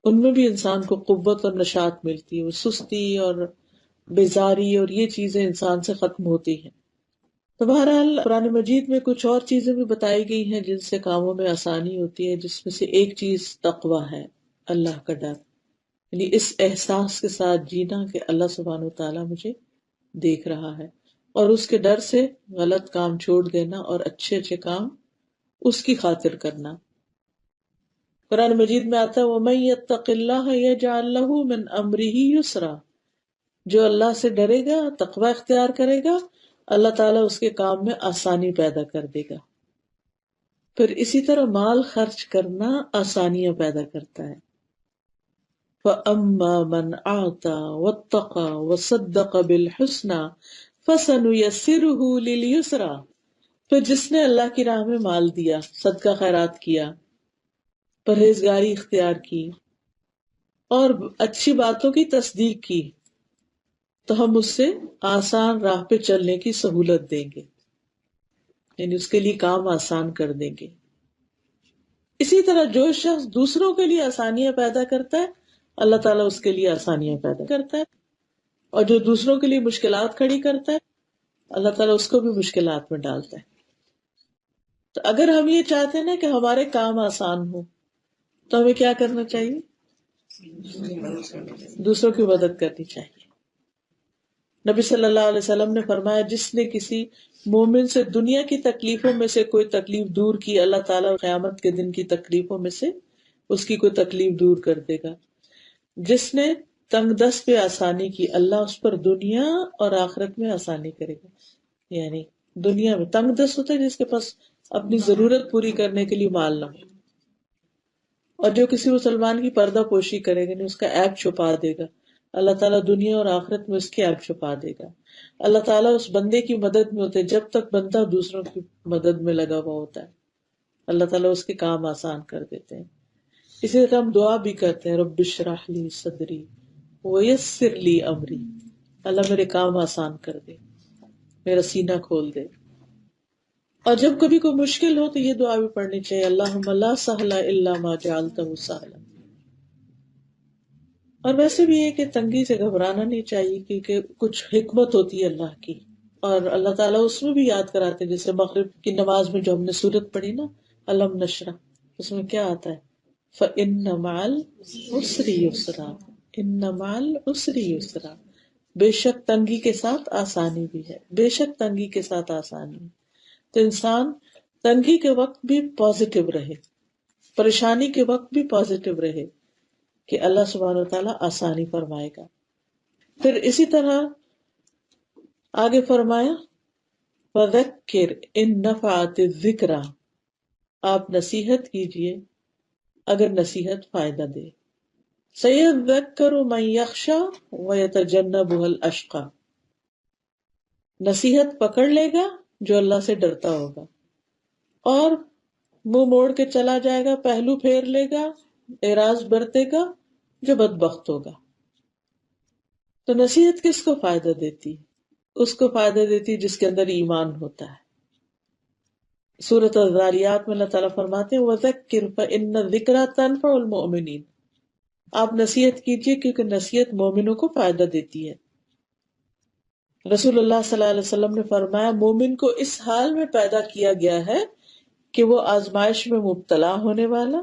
ان میں بھی انسان کو قوت اور نشاط ملتی ہے، وہ سستی اور بیزاری اور یہ چیزیں انسان سے ختم ہوتی ہیں. تو بہرحال قرآن مجید میں کچھ اور چیزیں بھی بتائی گئی ہیں جن سے کاموں میں آسانی ہوتی ہے، جس میں سے ایک چیز تقویٰ ہے، اللہ کا ڈر. یعنی اس احساس کے ساتھ جینا کہ اللہ سبحانہ و تعالیٰ مجھے دیکھ رہا ہے، اور اس کے ڈر سے غلط کام چھوڑ دینا اور اچھے اچھے کام اس کی خاطر کرنا. قرآن مجید میں آتا ہے وَمَن يَتَّقِ اللَّهَ يَجْعَل لَّهُ مِنْ أَمْرِهِ يُسْرًا، جو اللہ سے ڈرے گا، تقوی اختیار کرے گا، اللہ تعالیٰ اس کے کام میں آسانی پیدا کر دے گا. پھر اسی طرح مال خرچ کرنا آسانیاں پیدا کرتا ہے. فَأَمَّا مَنْ أَعْطَىٰ وَاتَّقَىٰ وَصَدَّقَ بِالْحُسْنَىٰ فَسَنُيَسِّرُهُ لِلْيُسْرَىٰ، پھر جس نے اللہ کی راہ میں مال دیا، صدقہ خیرات کیا، پرہیزگاری اختیار کی اور اچھی باتوں کی تصدیق کی، تو ہم اس سے آسان راہ پہ چلنے کی سہولت دیں گے، یعنی اس کے لیے کام آسان کر دیں گے. اسی طرح جو شخص دوسروں کے لیے آسانیاں پیدا کرتا ہے، اللہ تعالیٰ اس کے لیے آسانیاں پیدا کرتا ہے، اور جو دوسروں کے لیے مشکلات کھڑی کرتا ہے، اللہ تعالیٰ اس کو بھی مشکلات میں ڈالتا ہے. تو اگر ہم یہ چاہتے ہیں نا کہ ہمارے کام آسان ہو، تو ہمیں کیا کرنا چاہیے؟ دوسروں کی مدد کرنی چاہیے. نبی صلی اللہ علیہ وسلم نے فرمایا جس نے کسی مومن سے دنیا کی تکلیفوں میں سے کوئی تکلیف دور کی، اللہ تعالیٰ قیامت کے دن کی تکلیفوں میں سے اس کی کوئی تکلیف دور کر دے گا. جس نے تنگ دست پہ آسانی کی، اللہ اس پر دنیا اور آخرت میں آسانی کرے گا. یعنی دنیا میں تنگ دست ہوتا ہے جس کے پاس اپنی ضرورت پوری کرنے کے لیے مال نہ ہو، اور جو کسی مسلمان کی پردہ پوشی کرے گا، اس کا عیب چھپا دے گا، اللہ تعالیٰ دنیا اور آخرت میں اس کی عیب چھپا دے گا. اللہ تعالیٰ اس بندے کی مدد میں ہوتے جب تک بندہ دوسروں کی مدد میں لگا ہوا ہوتا ہے، اللہ تعالیٰ اس کے کام آسان کر دیتے ہیں. اسی طرح ہم دعا بھی کرتے ہیں رب اشرح لی صدری ویسر لی امری، اللہ میرے کام آسان کر دے، میرا سینہ کھول دے. اور جب کبھی کوئی مشکل ہو تو یہ دعا بھی پڑھنی چاہیے اللہم لا سہل الا ما جعلتہ سہلا. اور ویسے بھی یہ کہ تنگی سے گھبرانا نہیں چاہیے، کیونکہ کچھ حکمت ہوتی ہے اللہ کی، اور اللہ تعالیٰ اس میں بھی یاد کراتے ہیں. جیسے مغرب کی نماز میں جو ہم نے سورت پڑھی نا الم نشرح، اس میں کیا آتا ہے فإن مع العسر یسرا، ان مع العسر یسرا، بے شک تنگی کے ساتھ آسانی بھی ہے، بے شک تنگی کے ساتھ آسانی. تو انسان تنگی کے وقت بھی پازیٹیو رہے، پریشانی کے وقت بھی پازیٹیو رہے کہ اللہ سبحانہ وتعالیٰ آسانی فرمائے گا. پھر اسی طرح آگے فرمایا وَذَكِّرْ إِن نَفَعَتِ الذِّكْرَىٰ، آپ نصیحت کیجئے اگر نصیحت فائدہ دے. سَيَذَّكَّرُ مَن يَخْشَىٰ وَيَتَجَنَّبُهَا الْأَشْقَىٰ، نصیحت پکڑ لے گا جو اللہ سے ڈرتا ہوگا، اور منہ موڑ کے چلا جائے گا، پہلو پھیر لے گا، اعراض برتے گا جو بدبخت ہوگا۔ تو نصیحت کس کو فائدہ دیتی؟ اس کو فائدہ دیتی جس کے اندر ایمان ہوتا ہے۔ سورۃ الذاریات میں اللہ تعالیٰ فرماتے ہیں وَذَكِّرْ فَإِنَّ الذِّكْرَىٰ تَنفَعُ الْمُؤْمِنِينَ، آپ نصیحت کیجئے کیونکہ نصیحت مومنوں کو فائدہ دیتی ہے۔ رسول اللہ صلی اللہ علیہ وسلم نے فرمایا مومن کو اس حال میں پیدا کیا گیا ہے کہ وہ آزمائش میں مبتلا ہونے والا،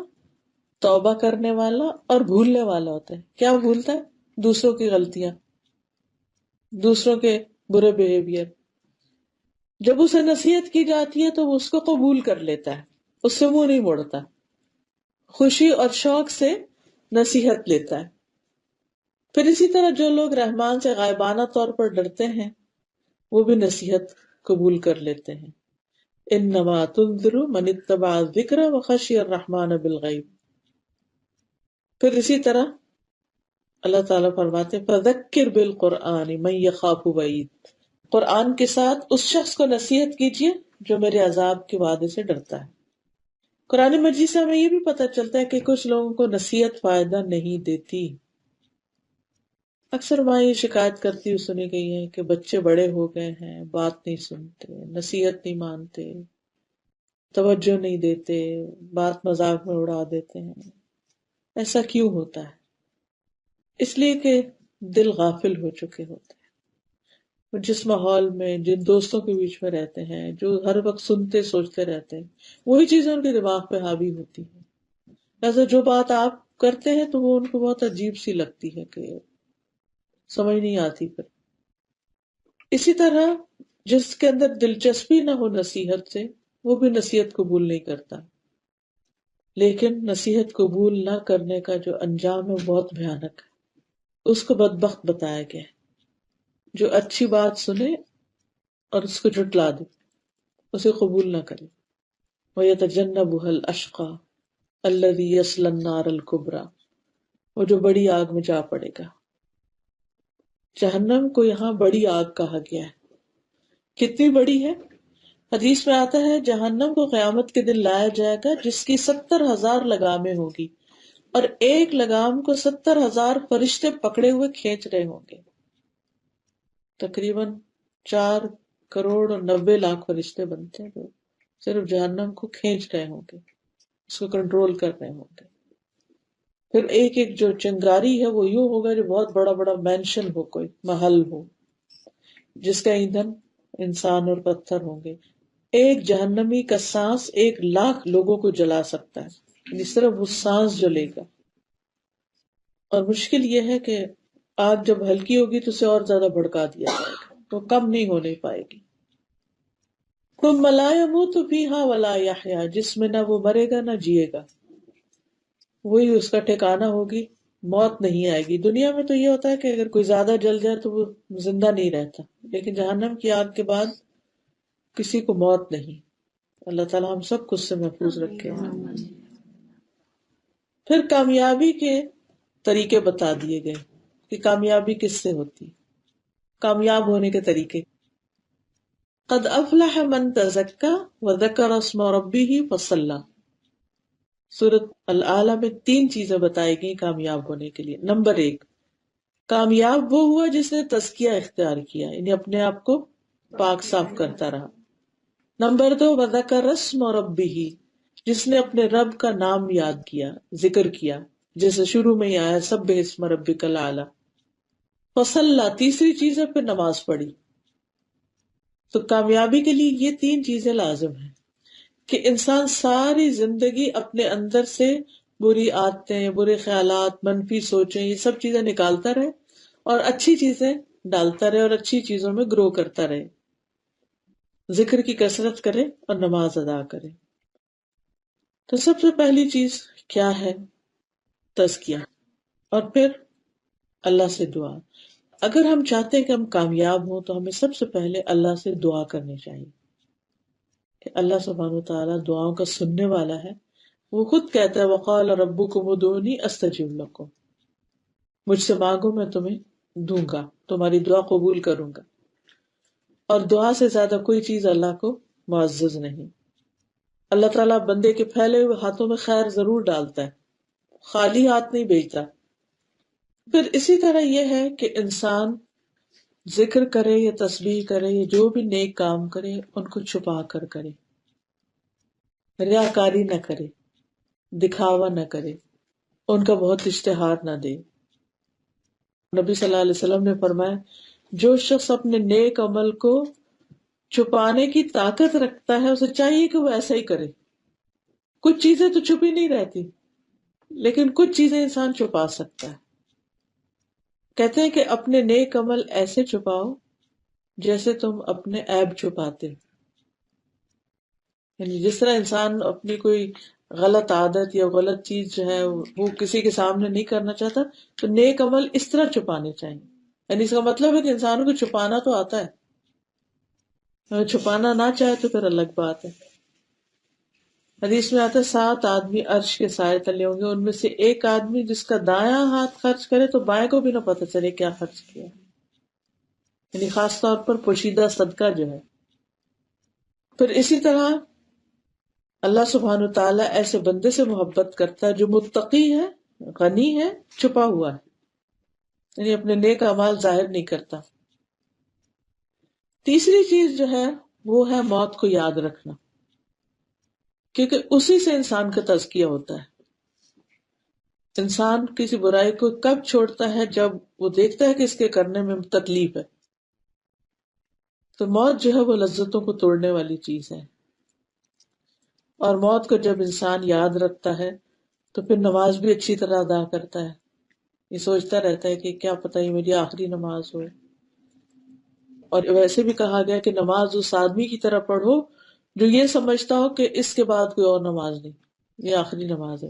توبہ کرنے والا اور بھولنے والا ہوتا ہے۔ کیا بھولتا ہے؟ دوسروں کی غلطیاں، دوسروں کے برے بیہیویئر۔ جب اسے نصیحت کی جاتی ہے تو وہ اس کو قبول کر لیتا ہے، اس سے منہ نہیں موڑتا، خوشی اور شوق سے نصیحت لیتا ہے۔ پھر اسی طرح جو لوگ رحمان سے غائبانہ طور پر ڈرتے ہیں وہ بھی نصیحت قبول کر لیتے ہیں۔ انما تنذر من اتبع الذکر وخشی الرحمن بالغیب۔ پھر اسی طرح اللہ تعالیٰ فرماتے ہیں فذکر بالقرآن من یخاف وعید، قرآن کے ساتھ اس شخص کو نصیحت کیجیے جو میرے عذاب کے وعدے سے ڈرتا ہے۔ قرآن مجید سے ہمیں یہ بھی پتہ چلتا ہے کہ کچھ لوگوں کو نصیحت فائدہ نہیں دیتی۔ اکثر ماں یہ شکایت کرتی ہوئی سنی گئی ہے کہ بچے بڑے ہو گئے ہیں، بات نہیں سنتے، نصیحت نہیں مانتے، توجہ نہیں دیتے، بات مذاق میں اڑا دیتے ہیں۔ ایسا کیوں ہوتا ہے؟ اس لیے کہ دل غافل ہو چکے ہوتے ہیں۔ وہ جس ماحول میں، جن دوستوں کے بیچ میں رہتے ہیں، جو ہر وقت سنتے سوچتے رہتے ہیں، وہی چیزیں ان کے دماغ پہ حاوی ہوتی ہیں۔ لہٰذا جو بات آپ کرتے ہیں تو وہ ان کو بہت عجیب سی لگتی ہے کہ سمجھ نہیں آتی۔ پھر اسی طرح جس کے اندر دلچسپی نہ ہو نصیحت سے وہ بھی نصیحت قبول نہیں کرتا، لیکن نصیحت قبول نہ کرنے کا جو انجام ہے بہت بھیانک ہے۔ اس کو بدبخت بتایا گیا ہے جو اچھی بات سنے اور اس کو جھٹلا دے، اسے قبول نہ کرے۔ وَيَتَجَنَّبُهَا الْأَشْقَى الَّذِي يَصْلَى النَّارَ الْكُبْرَى، وہ جو بڑی آگ میں جا پڑے گا۔ جہنم کو یہاں بڑی آگ کہا گیا ہے۔ کتنی بڑی ہے؟ حدیث میں آتا ہے جہنم کو قیامت کے دن لایا جائے گا جس کی 70,000 لگامیں ہوگی، اور ایک لگام کو 70,000 فرشتے پکڑے ہوئے کھینچ رہے ہوں گے۔ تقریباً 4,90,00,000 فرشتے بنتے ہیں جو صرف جہنم کو کھینچ رہے ہوں گے، اس کو کنٹرول کر رہے ہوں گے۔ پھر ایک ایک جو چنگاری ہے وہ یوں ہوگا جو بہت بڑا بڑا مینشن ہو، کوئی محل ہو جس کا ایندھن انسان اور پتھر ہوں گے۔ ایک جہنمی کا سانس 1,00,000 لوگوں کو جلا سکتا ہے، یعنی صرف وہ سانس جلے گا۔ اور مشکل یہ ہے کہ آگ جب ہلکی ہوگی تو اسے اور زیادہ بھڑکا دیا جائے گا، تو کم نہیں ہونے پائے گی۔ ثم لا يموت فيها ولا يحيا، جس میں نہ وہ مرے گا نہ جیے گا، وہی اس کا ٹھکانہ ہوگی، موت نہیں آئے گی۔ دنیا میں تو یہ ہوتا ہے کہ اگر کوئی زیادہ جل جائے تو وہ زندہ نہیں رہتا، لیکن جہنم کی آگ کے بعد کسی کو موت نہیں۔ اللہ تعالیٰ ہم سب کو اس سے محفوظ رکھے۔ پھر کامیابی کے طریقے بتا دیے گئے کہ کامیابی کس سے ہوتی، کامیاب ہونے کے طریقے۔ قد افلح من تزکا وذکر اسم ربہ فصلی، سورۃ الاعلیٰ میں 3 چیزیں بتائی گئی کامیاب ہونے کے لیے۔ نمبر 1، کامیاب وہ ہوا جس نے تزکیہ اختیار کیا، یعنی اپنے آپ کو پاک صاف کرتا رہا۔ نمبر 2، وذکر اسم ربہ، جس نے اپنے رب کا نام یاد کیا، ذکر کیا، جیسے شروع میں ہی آیا سبح اسم ربک الاعلی۔ فصلی، تیسری چیز ہے پھر نماز پڑھی۔ تو کامیابی کے لیے یہ 3 چیزیں لازم ہیں کہ انسان ساری زندگی اپنے اندر سے بری عادتیں، برے خیالات، منفی سوچیں، یہ سب چیزیں نکالتا رہے اور اچھی چیزیں ڈالتا رہے اور اچھی چیزوں میں گرو کرتا رہے، ذکر کی کثرت کرے اور نماز ادا کرے۔ تو سب سے پہلی چیز کیا ہے؟ تزکیہ، اور پھر اللہ سے دعا۔ اگر ہم چاہتے ہیں کہ ہم کامیاب ہوں تو ہمیں سب سے پہلے اللہ سے دعا کرنی چاہیے کہ اللہ سبحانہ وتعالیٰ دعاؤں کا سننے والا ہے۔ وہ خود کہتا ہے وقال ربکم ادعونی استجب لکم، مجھ سے مانگو میں تمہیں دوں گا، تمہاری دعا قبول کروں گا. اور دعا سے زیادہ کوئی چیز اللہ کو معزز نہیں. اللہ تعالیٰ بندے کے پھیلے ہوئے ہاتھوں میں خیر ضرور ڈالتا ہے، خالی ہاتھ نہیں بھیجتا. پھر اسی طرح یہ ہے کہ انسان ذکر کرے یا تسبیح کرے یا جو بھی نیک کام کرے ان کو چھپا کر کرے، ریاکاری نہ کرے، دکھاوا نہ کرے، ان کا بہت اشتہار نہ دے. نبی صلی اللہ علیہ وسلم نے فرمایا جو شخص اپنے نیک عمل کو چھپانے کی طاقت رکھتا ہے اسے چاہیے کہ وہ ایسا ہی کرے. کچھ چیزیں تو چھپی نہیں رہتی، لیکن کچھ چیزیں انسان چھپا سکتا ہے. کہتے ہیں کہ اپنے نیک عمل ایسے چھپاؤ جیسے تم اپنے عیب چھپاتے. یعنی جس طرح انسان اپنی کوئی غلط عادت یا غلط چیز جو ہے وہ کسی کے سامنے نہیں کرنا چاہتا، تو نیک عمل اس طرح چھپانے چاہیے. یعنی اس کا مطلب ہے کہ انسان کو چھپانا تو آتا ہے، اگر چھپانا نہ چاہے تو پھر الگ بات ہے. حدیث میں آتا ہے 7 آدمی عرش کے سائے تلے ہوں گے، ان میں سے ایک آدمی جس کا دایاں ہاتھ خرچ کرے تو بائیں کو بھی نہ پتہ چلے کیا خرچ کیا. یعنی خاص طور پر پوشیدہ صدقہ جو ہے. پھر اسی طرح اللہ سبحانہ تعالیٰ ایسے بندے سے محبت کرتا ہے جو متقی ہے، غنی ہے، چھپا ہوا ہے، یعنی اپنے نیک اعمال ظاہر نہیں کرتا. تیسری چیز جو ہے وہ ہے موت کو یاد رکھنا، کیونکہ اسی سے انسان کا تزکیہ ہوتا ہے. انسان کسی برائی کو کب چھوڑتا ہے؟ جب وہ دیکھتا ہے کہ اس کے کرنے میں تکلیف ہے. تو موت جو ہے وہ لذتوں کو توڑنے والی چیز ہے، اور موت کو جب انسان یاد رکھتا ہے تو پھر نماز بھی اچھی طرح ادا کرتا ہے. یہ سوچتا رہتا ہے کہ کیا پتہ یہ میری آخری نماز ہو. اور ویسے بھی کہا گیا کہ نماز اس آدمی کی طرح پڑھو جو یہ سمجھتا ہو کہ اس کے بعد کوئی اور نماز نہیں، یہ آخری نماز ہے.